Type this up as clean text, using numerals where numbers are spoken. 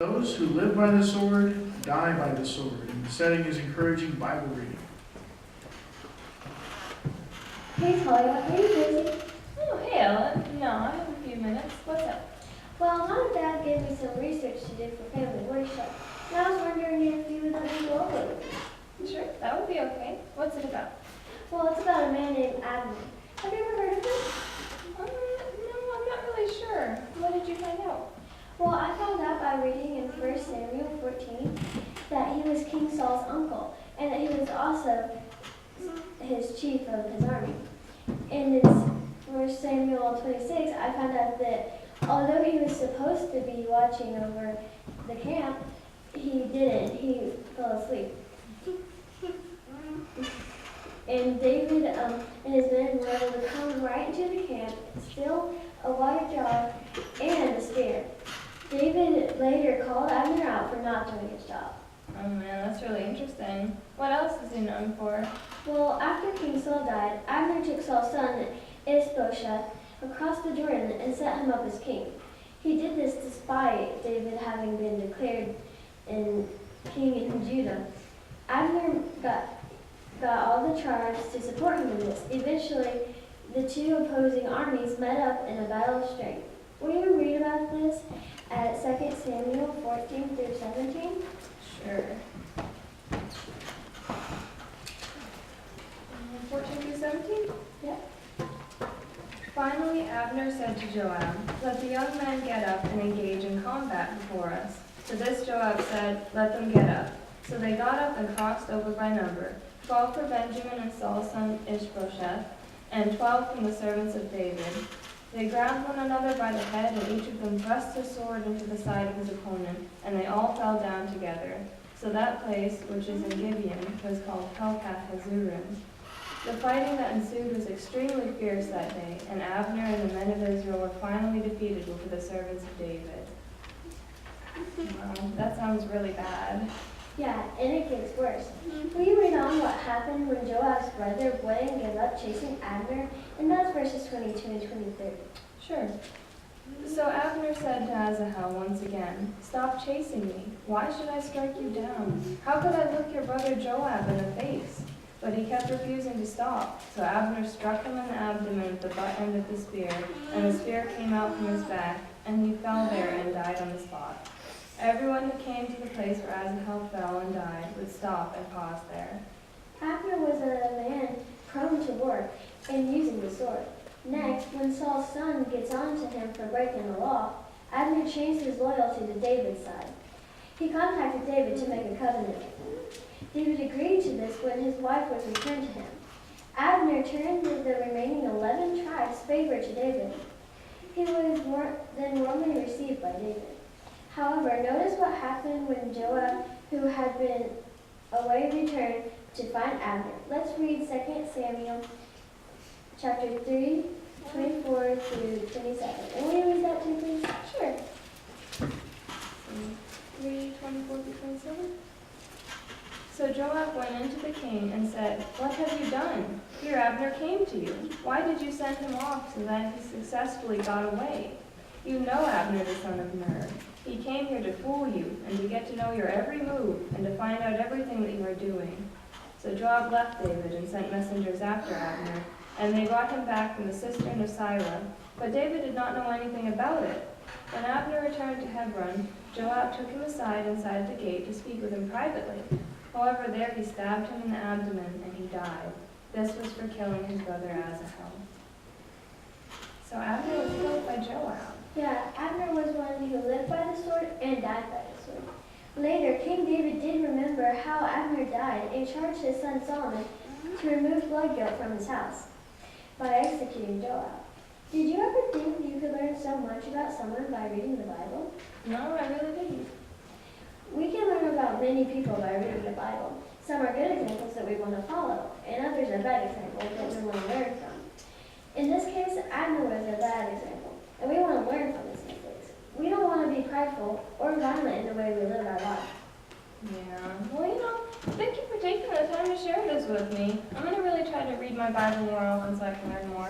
Those who live by the sword die by the sword. And the setting is encouraging Bible reading. Hey, Talia, are you busy? Oh, hey, Ellen. No, I have a few minutes. What's up? Well, Mom and Dad gave me some research to do for family worship, and I was wondering if you would let me go over it with you. Sure, that would be okay. What's it about? Well, it's about a man named Abner. Have you ever heard of him? No, I'm not really sure. What did you find out? Well, I found out by reading in 1 Samuel 14 that he was King Saul's uncle, and that he was also his chief of his army. And in 1 Samuel 26, I found out that although he was supposed to be watching over the camp, he didn't. He fell asleep. And David and his men were able to come right into the camp, steal a water jar and a spear. David later called Abner out for not doing his job. Oh man, that's really interesting. What else is he known for? Well, after King Saul died, Abner took Saul's son Ishbosheth across the Jordan and set him up as king. He did this despite David having been declared king in Judah. Abner got all the tribes to support him in this. Eventually, the two opposing armies met up in a battle of strength. Will you read about this at 2 Samuel 14 through 17? Sure. 14 through 17? Yep. Finally, Abner said to Joab, "Let the young men get up and engage in combat before us." To this Joab said, "Let them get up." So they got up and crossed over by number, 12 for Benjamin and Saul's son Ishbosheth, and 12 from the servants of David. They grabbed one another by the head, and each of them thrust his sword into the side of his opponent, and they all fell down together. So that place, which is in Gibeon, was called Helkath Hazurim. The fighting that ensued was extremely fierce that day, and Abner and the men of Israel were finally defeated before the servants of David. Wow, that sounds really bad. Yeah, and it gets worse. Will you read on what happened when Joab's brother wouldn't give up chasing Abner? And that's verses 22 and 23. Sure. So Abner said to Asahel once again, "Stop chasing me. Why should I strike you down? How could I look your brother Joab in the face?" But he kept refusing to stop. So Abner struck him in the abdomen with the butt end of the spear, and the spear came out from his back, and he fell there and died on the spot. Everyone who came to the place where Asahel fell and died would stop and pause there. Abner was a man prone to war and using the sword. Next, when Saul's son gets on to him for breaking the law, Abner changed his loyalty to David's side. He contacted David to make a covenant with him. David agreed to this when his wife was returned to him. Abner turned the remaining 11 tribes' favor to David. He was then warmly received by David. However, notice what happened when Joab, who had been away, returned to find Abner. Let's read 2 Samuel chapter 3, 24 through 27. And will you read that too, please? Sure. 3, 24 through 27. So Joab went into the king and said, "What have you done? Here Abner came to you. Why did you send him off so that he successfully got away? You know Abner the son of Ner. He came here to fool you and to get to know your every move and to find out everything that you are doing." So Joab left David and sent messengers after Abner, and they brought him back from the cistern of Sirah. But David did not know anything about it. When Abner returned to Hebron, Joab took him aside inside the gate to speak with him privately. However, there he stabbed him in the abdomen, and he died. This was for killing his brother Asahel. So Abner was killed by Joab. Yeah, Abner was one who lived by the sword and died by the sword. Later, King David did remember how Abner died and charged his son Solomon to remove blood guilt from his house by executing Joab. Did you ever think you could learn so much about someone by reading the Bible? No, I really didn't. We can learn about many people by reading the Bible. Some are good examples that we want to follow, and others are bad examples that we want to learn from. In this case, Abner was a bad example, and we want to learn from his mistakes. We don't want to be prideful or violent in the way we live our life. Yeah, well, thank you for taking the time to share this with me. I'm going to really try to read my Bible more often so I can learn more.